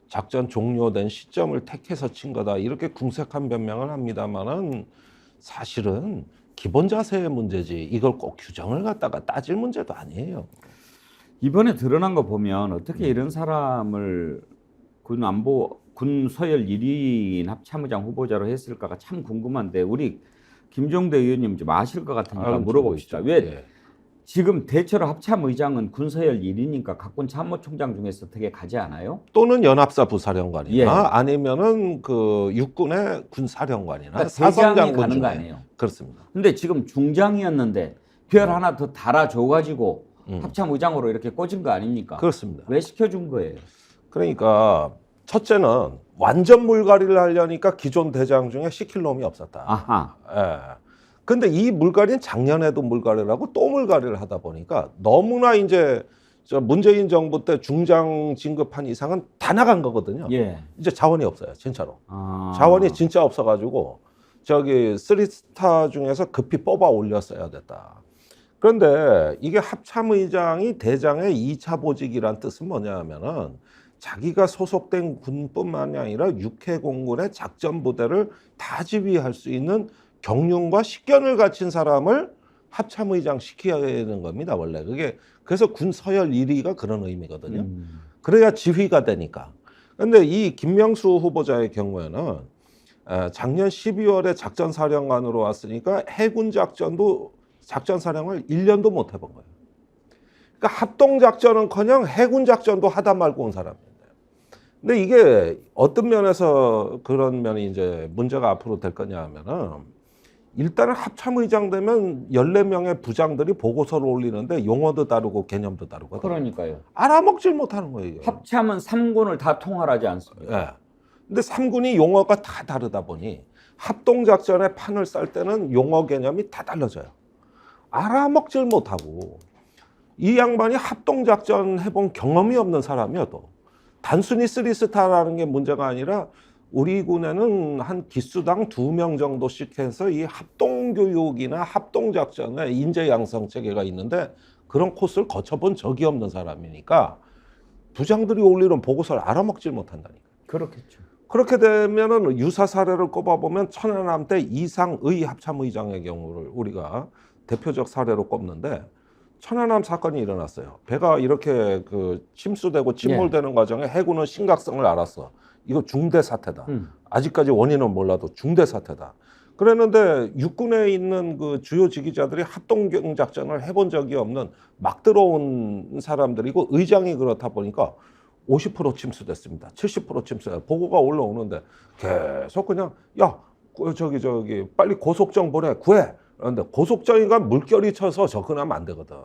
S2: 작전 종료된 시점을 택해서 친 거다. 이렇게 궁색한 변명을 합니다만은 사실은 기본 자세의 문제지 이걸 꼭 규정을 갖다가 따질 문제도 아니에요.
S1: 이번에 드러난 거 보면 어떻게 이런 사람을 군 안보 군 서열 1위인 합참의장 후보자로 했을까가 참 궁금한데 우리 김종대 의원님 좀 아실 것 같으니까 물어봅시다. 왜
S2: 예.
S1: 지금 대체로 합참의장은 군 서열 1위니까 각군 참모총장 중에서 되게 가지 않아요?
S2: 또는 연합사 부사령관이나
S1: 예.
S2: 아니면은 그 육군의 군사령관이나
S1: 그러니까
S2: 사성장군
S1: 대장이 가는
S2: 중에
S1: 거 아니에요?
S2: 그렇습니다.
S1: 근데 지금 중장이었는데 별 하나 더 달아줘가지고
S2: 음.
S1: 합참의장으로 이렇게 꽂은 거 아닙니까?
S2: 그렇습니다.
S1: 왜 시켜준 거예요?
S2: 그러니까 첫째는 완전 물갈이를 하려니까 기존 대장 중에 시킬 놈이 없었다.
S1: 아하.
S2: 예. 근데 이 물갈이는 작년에도 물갈이를 하고 또 물갈이를 하다 보니까 너무나 이제 저 문재인 정부 때 중장 진급한 이상은 다 나간 거거든요.
S1: 예.
S2: 이제 자원이 없어요, 진짜로.
S1: 아.
S2: 자원이 진짜 없어가지고 저기 3스타 중에서 급히 뽑아 올렸어야 됐다. 그런데 이게 합참의장이 대장의 2차 보직이란 뜻은 뭐냐면은 자기가 소속된 군뿐만이 아니라 육해공군의 작전 부대를 다 지휘할 수 있는 경륜과 식견을 갖춘 사람을 합참의장 시켜야 되는 겁니다, 원래. 그게 그래서 군 서열 1위가 그런 의미거든요. 그래야 지휘가 되니까. 근데 이 김명수 후보자의 경우에는 작년 12월에 작전사령관으로 왔으니까 해군 작전도 작전사령을 1년도 못 해본 거예요. 그러니까 합동작전은커녕 해군 작전도 하다 말고 온 사람인데. 근데 이게 어떤 면에서 그런 면이 이제 문제가 앞으로 될 거냐 하면은 일단은 합참의장 되면 14명의 부장들이 보고서를 올리는데 용어도 다르고 개념도 다르거든요.
S1: 그러니까요.
S2: 알아먹질 못하는 거예요. 이게.
S1: 합참은 3군을 다 통할하지 않습니까?
S2: 예. 근데 3군이 용어가 다 다르다 보니 합동작전에 판을 쌀 때는 용어 개념이 다 달라져요. 알아먹질 못하고 이 양반이 합동작전 해본 경험이 없는 사람이어도 단순히 3스타라는 게 문제가 아니라 우리 군에는 한 기수당 2명 정도씩 해서 이 합동교육이나 합동작전에 인재 양성 체계가 있는데 그런 코스를 거쳐본 적이 없는 사람이니까 부장들이 올리는 보고서를 알아먹질 못한다니까.
S1: 그렇겠죠.
S2: 그렇게 되면은 유사 사례를 꼽아보면 천안함 때 이상의 합참의장의 경우를 우리가 대표적 사례로 꼽는데 천안함 사건이 일어났어요. 배가 이렇게 그 침수되고 침몰되는 과정에 해군은 심각성을 알았어. 이거 중대 사태다. 아직까지 원인은 몰라도 중대 사태다. 그랬는데 육군에 있는 그 주요 지휘자들이 합동작전을 해본 적이 없는 막 들어온 사람들이고 의장이 그렇다 보니까 50% 침수됐습니다. 70% 침수됐습니다. 보고가 올라오는데 계속 그냥 야 저기 빨리 고속정 보내 구해. 그런데 고속정이가 물결이 쳐서 접근하면 안 되거든.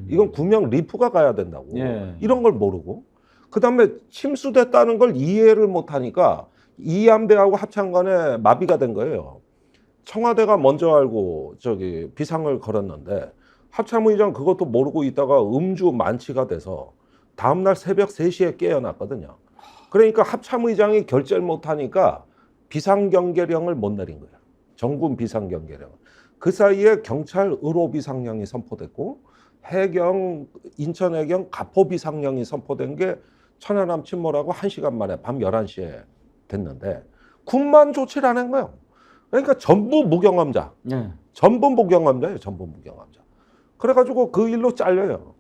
S2: 이건 구명 리프가 가야 된다고.
S1: 예.
S2: 이런 걸 모르고 그다음에 침수됐다는 걸 이해를 못하니까 이함대하고 합참간에 마비가 된 거예요. 청와대가 먼저 알고 저기 비상을 걸었는데 합참의장 그것도 모르고 있다가 음주 만취가 돼서 다음날 새벽 3시에 깨어났거든요. 그러니까 합참의장이 결재를 못하니까 비상경계령을 못 내린 거예요. 정군 비상경계령. 그 사이에 경찰 의료비상령이 선포됐고 해경 인천해경 가포비상령이 선포된 게 천안함 침몰하고 1시간 만에 밤 11시에 됐는데 군만 조치를 안 한 거예요. 그러니까 전부 무경험자.
S1: 네.
S2: 전부 무경험자예요. 전부 무경험자. 그래가지고 그 일로 잘려요.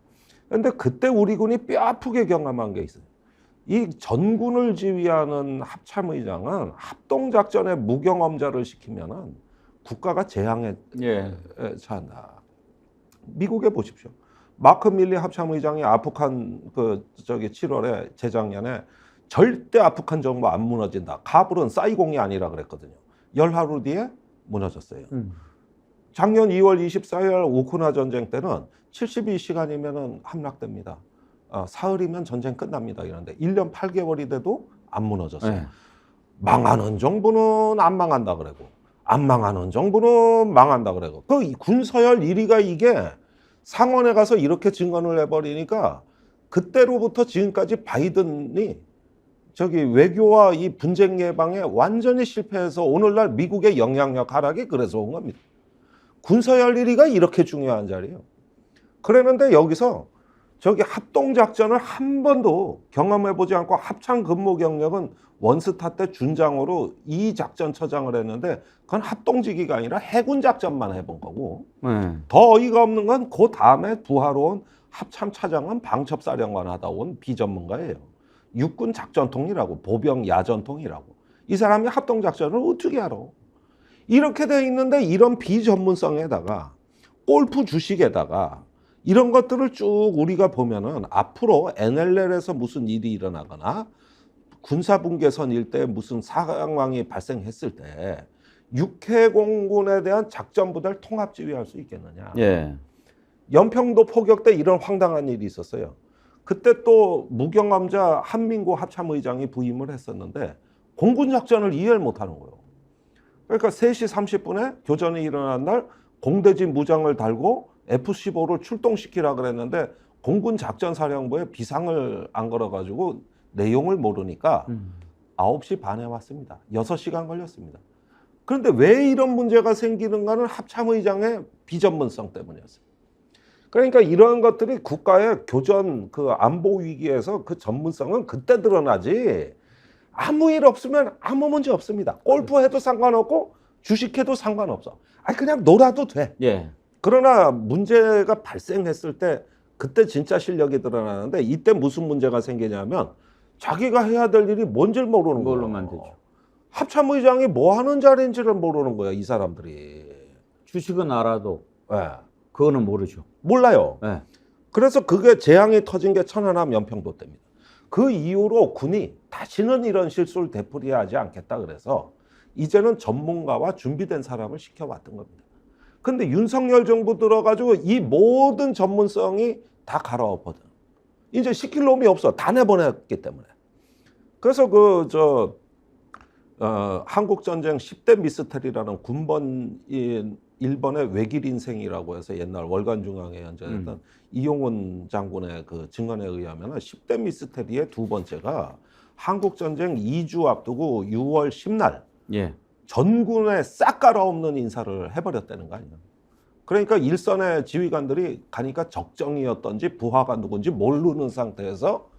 S2: 그런데 그때 우리 군이 뼈아프게 경험한 게 있어요. 이 전군을 지휘하는 합참의장은 합동작전에 무경험자를 시키면은 국가가 재앙에
S1: 예.
S2: 처한다. 미국에 보십시오. 마크 밀리 합참의장이 아프간 7월에 재작년에 절대 아프간 정부 안 무너진다. 카불은 사이공이 아니라 그랬거든요. 열하루 뒤에 무너졌어요. 작년 2월 24일 우크라 전쟁 때는 72시간이면 함락됩니다. 사흘이면 전쟁 끝납니다. 이런데 1년 8개월이 돼도 안 무너졌어요.
S1: 네.
S2: 망하는 정부는 안 망한다 그러고 안 망하는 정부는 망한다 그러고 그 군서열 1위가 이게 상원에 가서 이렇게 증언을 해버리니까 그때로부터 지금까지 바이든이 저기 외교와 이 분쟁 예방에 완전히 실패해서 오늘날 미국의 영향력 하락이 그래서 온 겁니다. 군서열 1위가 이렇게 중요한 자리예요. 그랬는데 여기서 저기 합동작전을 한 번도 경험해보지 않고 합참 근무 경력은 원스타 때 준장으로 이 작전처장을 했는데 그건 합동직위가 아니라 해군작전만 해본 거고
S1: 네.
S2: 더 어이가 없는 건 그 다음에 부하로 온 합참차장은 방첩사령관 하다 온 비전문가예요. 육군 작전통이라고, 보병 야전통이라고. 이 사람이 합동작전을 어떻게 알아? 이렇게 돼 있는데 이런 비전문성에다가 골프 주식에다가 이런 것들을 쭉 우리가 보면은 앞으로 NLL에서 무슨 일이 일어나거나 군사분계선 일대에 무슨 상황이 발생했을 때 육해공군에 대한 작전부대를 통합지휘할 수 있겠느냐.
S1: 예.
S2: 연평도 포격 때 이런 황당한 일이 있었어요. 그때 또 무경험자 한민구 합참의장이 부임을 했었는데 공군작전을 이해를 못하는 거예요. 그러니까 3시 30분에 교전이 일어난 날 공대지 무장을 달고 F-15를 출동시키라 그랬는데 공군작전사령부에 비상을 안 걸어가지고 내용을 모르니까 9시 반에 왔습니다. 6시간 걸렸습니다. 그런데 왜 이런 문제가 생기는가는 합참의장의 비전문성 때문이었어요. 그러니까 이런 것들이 국가의 교전 그 안보 위기에서 그 전문성은 그때 드러나지 아무 일 없으면 아무 문제 없습니다. 골프해도 상관없고 주식해도 상관없어. 아니 그냥 놀아도 돼.
S1: 예.
S2: 그러나 문제가 발생했을 때 그때 진짜 실력이 드러나는데 이때 무슨 문제가 생기냐면 자기가 해야 될 일이 뭔지를 모르는 거예요.
S1: 그걸로만 되죠.
S2: 합참의장이 뭐 하는 자리인지를 모르는 거예요, 이 사람들이.
S1: 주식은 알아도
S2: 예.
S1: 그거는 모르죠.
S2: 몰라요.
S1: 예.
S2: 그래서 그게 재앙이 터진 게 천안함 연평도 때입니다. 그 이후로 군이 다시는 이런 실수를 되풀이하지 않겠다 그래서 이제는 전문가와 준비된 사람을 시켜왔던 겁니다. 근데 윤석열 정부 들어가지고 이 모든 전문성이 다 갈아엎어져. 이제 시킬 놈이 없어. 다 내보냈기 때문에. 그래서 한국전쟁 10대 미스터리라는 군번인 일본의 외길 인생이라고 해서 옛날 월간중앙에 연재했던 이용훈 장군의 그 증언에 의하면 10대 미스터리의 두 번째가 한국전쟁 2주 앞두고 6월 10날
S1: 예.
S2: 전군에 싹 갈아엎는 인사를 해버렸다는 거 아니에요. 그러니까 일선의 지휘관들이 가니까 적정이었던지 부하가 누군지 모르는 상태에서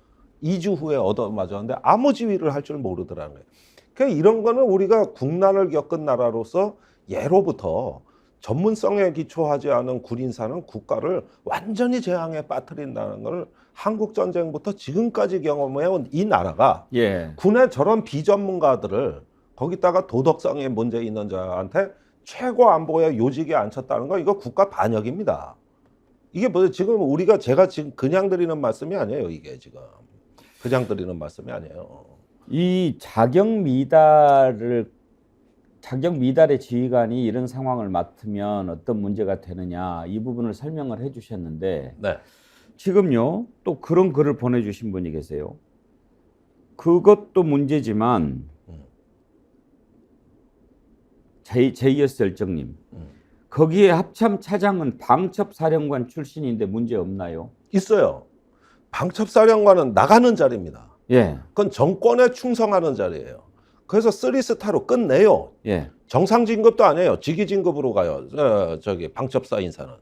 S2: 2주 후에 얻어맞았는데 아무 지휘를 할 줄 모르더라는 거예요. 그러니까 이런 거는 우리가 국난을 겪은 나라로서 예로부터 전문성에 기초하지 않은 군인사는 국가를 완전히 재앙에 빠뜨린다는 걸 한국전쟁부터 지금까지 경험해온 이 나라가
S1: 예.
S2: 군의 저런 비전문가들을 거기다가 도덕성에 문제 있는 자한테 최고 안보의 요직에 앉혔다는 거 이거 국가 반역입니다. 이게 뭐 지금 제가 지금 그냥 드리는 말씀이 아니에요. 이게 지금 그냥 드리는 말씀이 아니에요.
S1: 이 자격 미달의 지휘관이 이런 상황을 맡으면 어떤 문제가 되느냐 이 부분을 설명을 해주셨는데
S2: 네.
S1: 지금요 또 그런 글을 보내주신 분이 계세요. 그것도 문제지만 JS 열정님 거기에 합참 차장은 방첩사령관 출신인데 문제 없나요?
S2: 있어요. 방첩사령관은 나가는 자리입니다.
S1: 예.
S2: 그건 정권에 충성하는 자리예요. 그래서 3스타로 끝내요.
S1: 예.
S2: 정상 진급도 아니에요. 직위 진급으로 가요. 방첩사 인사는.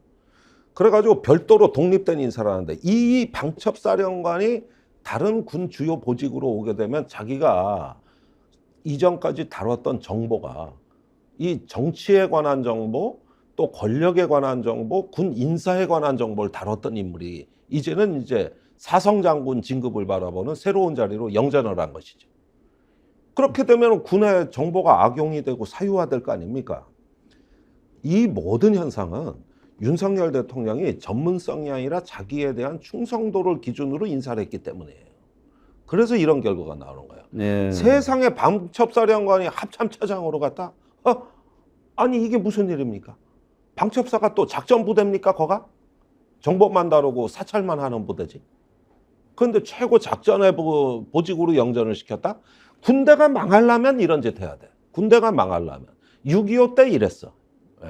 S2: 그래가지고 별도로 독립된 인사라는데 이 방첩사령관이 다른 군 주요 보직으로 오게 되면 자기가 이전까지 다뤘던 정보가 이 정치에 관한 정보 또 권력에 관한 정보, 군 인사에 관한 정보를 다뤘던 인물이 이제는 이제 사성장군 진급을 바라보는 새로운 자리로 영전을 한 것이죠. 그렇게 되면 군의 정보가 악용이 되고 사유화될 거 아닙니까? 이 모든 현상은 윤석열 대통령이 전문성이 아니라 자기에 대한 충성도를 기준으로 인사를 했기 때문이에요. 그래서 이런 결과가 나오는 거예요.
S1: 네.
S2: 세상에 방첩사령관이 합참차장으로 갔다? 아니 이게 무슨 일입니까? 방첩사가 또 작전부대입니까 거가? 정보만 다루고 사찰만 하는 부대지. 그런데 최고 작전의 보직으로 영전을 시켰다? 군대가 망하려면 이런 짓 해야 돼. 군대가 망하려면. 6.25 때 이랬어. 네.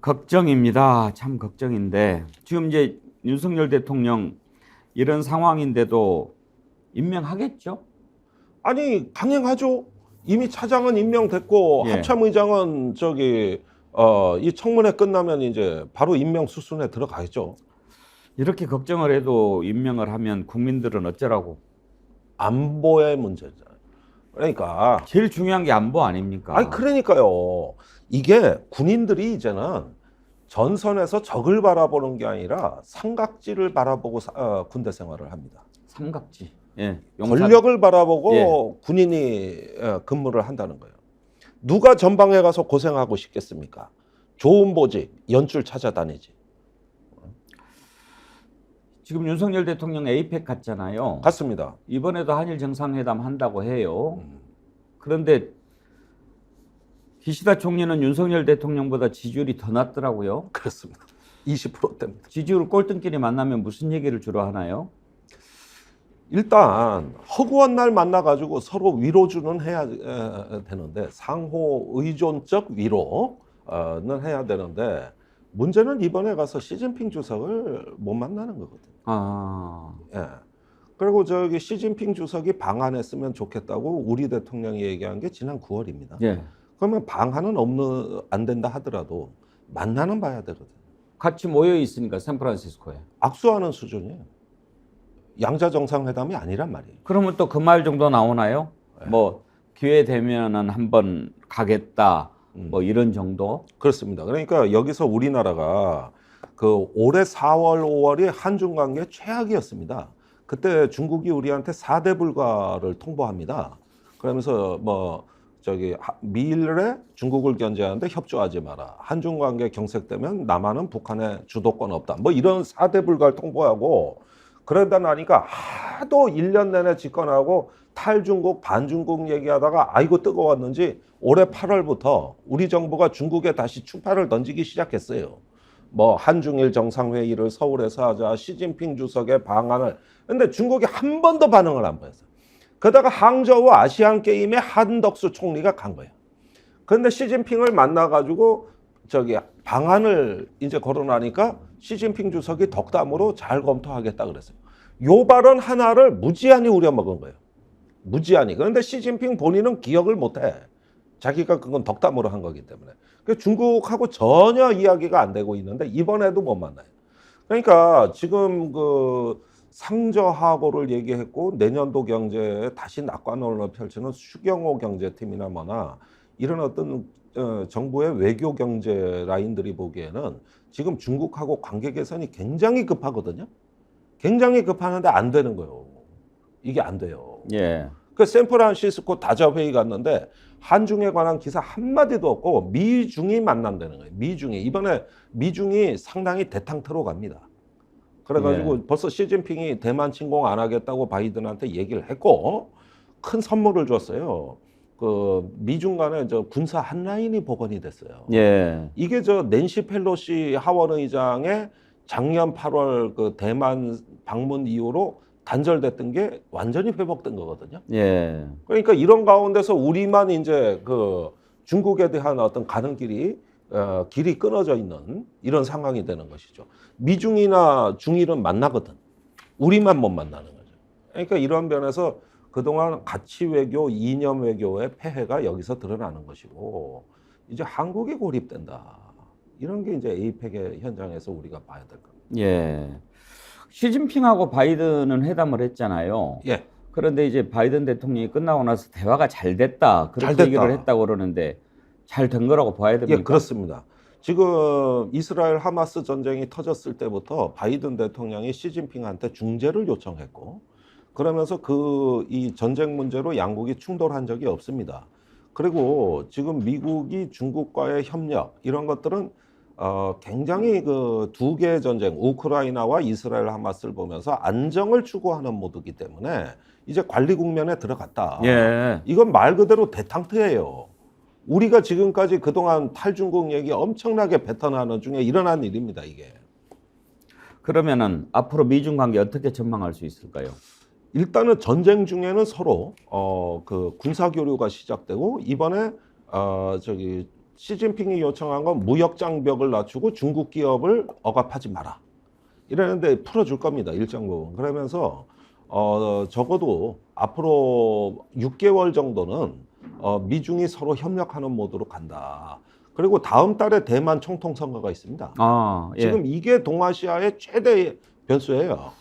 S1: 걱정입니다. 참 걱정인데 지금 이제 윤석열 대통령 이런 상황인데도 임명하겠죠?
S2: 아니 강행하죠. 이미 차장은 임명됐고
S1: 예.
S2: 합참의장은 이 청문회 끝나면 이제 바로 임명 수순에 들어가겠죠.
S1: 이렇게 걱정을 해도 임명을 하면 국민들은 어쩌라고?
S2: 안보의 문제잖아요. 그러니까
S1: 제일 중요한 게 안보 아닙니까?
S2: 아니 그러니까요. 이게 군인들이 이제는 전선에서 적을 바라보는 게 아니라 삼각지를 바라보고 군대 생활을 합니다.
S1: 삼각지. 예. 용산.
S2: 권력을 바라보고
S1: 예.
S2: 군인이 근무를 한다는 거예요. 누가 전방에 가서 고생하고 싶겠습니까? 좋은 보직, 연줄 찾아다니지.
S1: 지금 윤석열 대통령 에이펙 갔잖아요.
S2: 같습니다.
S1: 이번에도 한일 정상회담 한다고 해요. 그런데 기시다 총리는 윤석열 대통령보다 지지율이 더 낮더라고요.
S2: 그렇습니다. 20%대입니다.
S1: 지지율 꼴등끼리 만나면 무슨 얘기를 주로 하나요?
S2: 일단 허구한 날 만나가지고 서로 위로주는 해야 되는데 상호 의존적 위로는 해야 되는데 문제는 이번에 가서 시진핑 주석을 못 만나는 거거든요.
S1: 아,
S2: 예. 그리고 저기 시진핑 주석이 방한했으면 좋겠다고 우리 대통령이 얘기한 게 지난 9월입니다.
S1: 예.
S2: 그러면 방한은 안 된다 하더라도 만나는 봐야 되거든요.
S1: 같이 모여 있으니까 샌프란시스코에.
S2: 악수하는 수준이에요. 양자 정상회담이 아니란 말이에요.
S1: 그러면 또 그 말 정도 나오나요? 뭐 기회 되면은 한번 가겠다. 뭐 이런 정도?
S2: 그렇습니다. 그러니까 여기서 우리나라가 그 올해 4월, 5월이 한중 관계 최악이었습니다. 그때 중국이 우리한테 4대 불가를 통보합니다. 그러면서 뭐 저기 미일에 중국을 견제하는데 협조하지 마라. 한중 관계 경색되면 남한은 북한의 주도권 없다. 뭐 이런 4대 불가를 통보하고 그러다 나니까 하도 1년 내내 집권하고 탈중국, 반중국 얘기하다가 아이고 뜨거웠는지 올해 8월부터 우리 정부가 중국에 다시 추파를 던지기 시작했어요. 뭐 한중일 정상회의를 서울에서 하자, 시진핑 주석의 방안을. 근데 중국이 한 번도 반응을 안 보였어요. 그러다가 항저우 아시안 게임에 한덕수 총리가 간 거예요. 그런데 시진핑을 만나가지고 저기 방안을 이제 거론하니까 시진핑 주석이 덕담으로 잘 검토하겠다 그랬어요. 요 발언 하나를 무지한히 우려먹은 거예요. 무지한히. 그런데 시진핑 본인은 기억을 못해. 자기가 그건 덕담으로 한 거기 때문에. 그러니까 중국하고 전혀 이야기가 안 되고 있는데 이번에도 못 만나요. 그러니까 지금 그 상저하고를 얘기했고 내년도 경제에 다시 낙관론을 펼치는 추경호 경제팀이나 뭐나 이런 어떤 정부의 외교 경제 라인들이 보기에는 지금 중국하고 관계 개선이 굉장히 급하거든요. 굉장히 급하는데 안 되는 거예요. 이게 안 돼요.
S1: 예.
S2: 그 샌프란시스코 다자회의 갔는데 한중에 관한 기사 한마디도 없고 미중이 만난다는 거예요. 미중이. 이번에 미중이 상당히 대탕트로 갑니다. 그래가지고 벌써 시진핑이 대만 침공 안 하겠다고 바이든한테 얘기를 했고 큰 선물을 줬어요. 그 미중 간에 저 군사 한라인이 복원이 됐어요.
S1: 예.
S2: 이게 저 낸시 펠로시 하원 의장의 작년 8월 그 대만 방문 이후로 단절됐던 게 완전히 회복된 거거든요.
S1: 예.
S2: 그러니까 이런 가운데서 우리만 이제 그 중국에 대한 어떤 가는 길이 끊어져 있는 이런 상황이 되는 것이죠. 미중이나 중일은 만나거든. 우리만 못 만나는 거죠. 그러니까 이런 면에서 그동안 가치 외교, 이념 외교의 폐해가 여기서 드러나는 것이고 이제 한국이 고립된다. 이런 게 이제 에이펙의 현장에서 우리가 봐야 될 겁니다.
S1: 예. 시진핑하고 바이든은 회담을 했잖아요.
S2: 예.
S1: 그런데 이제 바이든 대통령이 끝나고 나서 대화가 잘 됐다. 그렇게
S2: 잘 됐다.
S1: 얘기를 했다고 그러는데 잘 된 거라고 봐야 됩니까?
S2: 예, 그렇습니다. 지금 이스라엘 하마스 전쟁이 터졌을 때부터 바이든 대통령이 시진핑한테 중재를 요청했고 그러면서 이 전쟁 문제로 양국이 충돌한 적이 없습니다. 그리고 지금 미국이 중국과의 협력 이런 것들은 굉장히 그 두 개의 전쟁 우크라이나와 이스라엘 하마스를 보면서 안정을 추구하는 모드이기 때문에 이제 관리 국면에 들어갔다.
S1: 예.
S2: 이건 말 그대로 대탕트예요. 우리가 지금까지 그동안 탈중국 얘기 엄청나게 뱉어나는 중에 일어난 일입니다, 이게.
S1: 그러면은 앞으로 미중 관계 어떻게 전망할 수 있을까요?
S2: 일단은 전쟁 중에는 서로 그 군사 교류가 시작되고 이번에 저기 시진핑이 요청한 건 무역 장벽을 낮추고 중국 기업을 억압하지 마라. 이러는데 풀어줄 겁니다, 일정 부분. 그러면서 적어도 앞으로 6개월 정도는 미중이 서로 협력하는 모드로 간다. 그리고 다음 달에 대만 총통 선거가 있습니다.
S1: 아, 예.
S2: 지금 이게 동아시아의 최대 변수예요.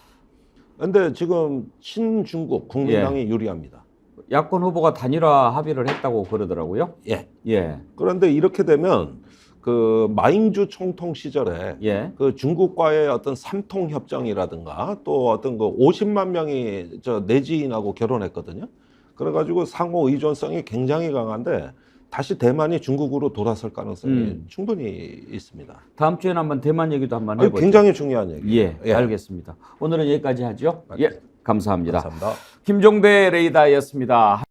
S2: 근데 지금 친중국 국민당이 유리합니다.
S1: 야권 후보가 단일화 합의를 했다고 그러더라고요.
S2: 예.
S1: 예.
S2: 그런데 이렇게 되면 그 마잉주 총통 시절에
S1: 예.
S2: 그 중국과의 어떤 삼통 협정이라든가 또 어떤 그 50만 명이 저 내지인하고 결혼했거든요. 그래가지고 상호 의존성이 굉장히 강한데 다시 대만이 중국으로 돌아설 가능성이 충분히 있습니다.
S1: 다음 주에는 한번 대만 얘기도 한번
S2: 아니,
S1: 해보죠.
S2: 굉장히 중요한 얘기예요.
S1: 예, 알겠습니다. 오늘은 여기까지 하죠. 예, 감사합니다.
S2: 감사합니다.
S1: 김종대 레이더였습니다.